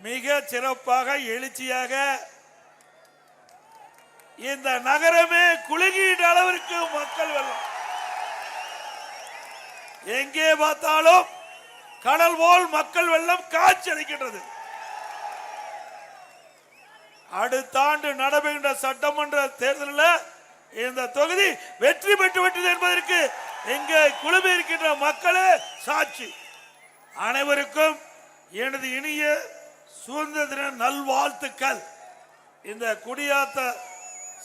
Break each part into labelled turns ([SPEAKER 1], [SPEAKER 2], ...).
[SPEAKER 1] மிக சிறப்பாக எழுச்சியாக இந்த நகரமே குலுங்கிட்ட அளவிற்கு மக்கள் வெள்ளம். எங்கே பார்த்தாலும் கடல் போல் மக்கள் வெள்ளம் காட்சி அளிக்கின்றது. அடுத்த ஆண்டு நடைபெறுகின்ற சட்டமன்ற தேர்தலில் இந்த தொகுதி வெற்றி பெற்று விட்டது என்பதற்கு எங்கே குழுமி இருக்கின்ற மக்களே சாட்சி. அனைவருக்கும் எனது இனிய சுதந்திர தின நல்வாழ்த்துக்கள். இந்த குடியாத்த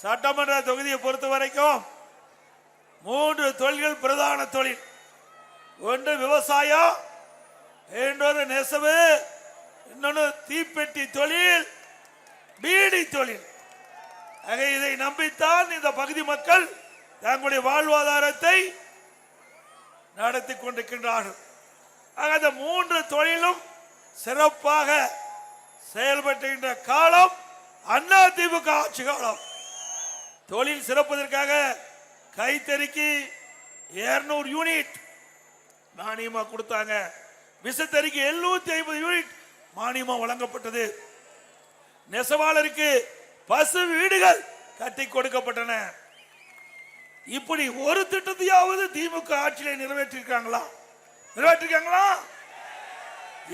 [SPEAKER 1] சட்டமன்ற தொகுதியை பொறுத்த வரைக்கும் 3 தொழில்கள் பிரதான தொழில். ஒன்று விவசாயம், இன்னொரு நெசவு, இன்னொன்று தீப்பெட்டி தொழில், பீடி தொழில். இதை நம்பித்தான் இந்த பகுதி மக்கள் தங்களுடைய வாழ்வாதாரத்தை நடத்தி கொண்டிருக்கின்றார்கள். அந்த 3 தொழிலும் சிறப்பாக செயல்படுகின்ற காலம் அதிமுக ஆட்சி காலம். தொழில் சிறப்பதற்காக கைத்தறிக்கு 200 யூனிட் மானியமா கொடுத்தாங்க. விசைத்தறிக்கு 750 யூனிட் மானியமா வழங்கப்பட்டது. நெசவாளருக்கு பசு வீடுகள் கட்டி கொடுக்கப்பட்டன. இப்படி ஒரு திட்டத்தையாவது திமுக ஆட்சியில் நிறைவேற்றிருக்காங்களா?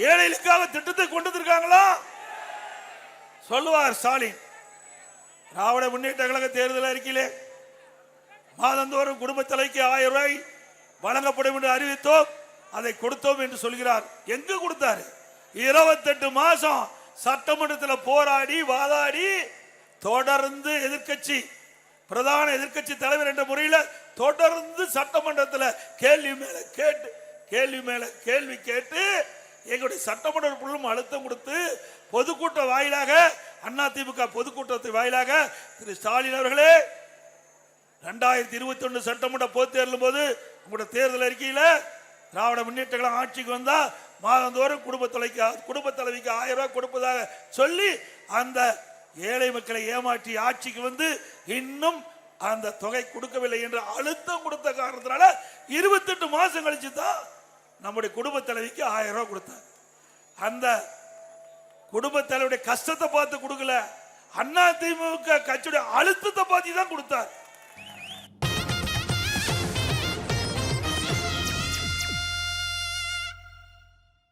[SPEAKER 1] ஏழைகளுக்காக திட்டத்தை கொண்டு வந்திருக்காங்களா? சொல்லுவார் ஸ்டாலின். திராவிட முன்னேற்ற கழக தேர்தல் அறிக்கையிலே மாதந்தோறும் குடும்ப தலைக்கு 1000 ரூபாய் வழங்கப்படும் என்று அறிவித்தோம், அதை கொடுத்தோம் என்று சொல்கிறார். எங்க கொடுத்தாரு? 28 மாசம் சட்டமன்றத்தில் போராடி வாதாடி தொடர்ந்து எதிர்கட்சி பிரதான எதிர்கட்சி தலைவர் என்ற முறையில் தொடர்ந்து சட்டமன்றத்தில் கேள்வி மேல கேள்வி கேட்டு எங்களுடைய சட்டமன்ற குழுவும் அழுத்தம் கொடுத்து பொதுக்கூட்ட வாயிலாக அதிமுக பொதுக்கூட்டத்தின் வாயிலாக திரு ஸ்டாலின் அவர்களே 2021 சட்டமன்ற பொதுத் தேர்தலும் போது உங்களுடைய தேர்தல் அறிக்கையில் திராவிட முன்னேற்ற கழகம் ஆட்சிக்கு வந்தா மாதந்தோறும் குடும்ப தலைவிக்கு 1000 ரூபாய் கொடுப்பதாக சொல்லி அந்த ஏழை மக்களை ஏமாற்றி ஆட்சிக்கு வந்து இன்னும் அந்த தொகை கொடுக்கவில்லை என்று அழுத்தம் கொடுத்த காரணத்தினால 28 மாசம் கழிச்சு தான் நம்முடைய குடும்ப தலைவிக்கு 1000 ரூபாய் கொடுத்தார். அந்த குடும்ப தலைவருடைய கஷ்டத்தை பார்த்து கொடுக்கல, அதிமுக கட்சியுடைய அழுத்தத்தை பார்த்து தான் கொடுத்தார்.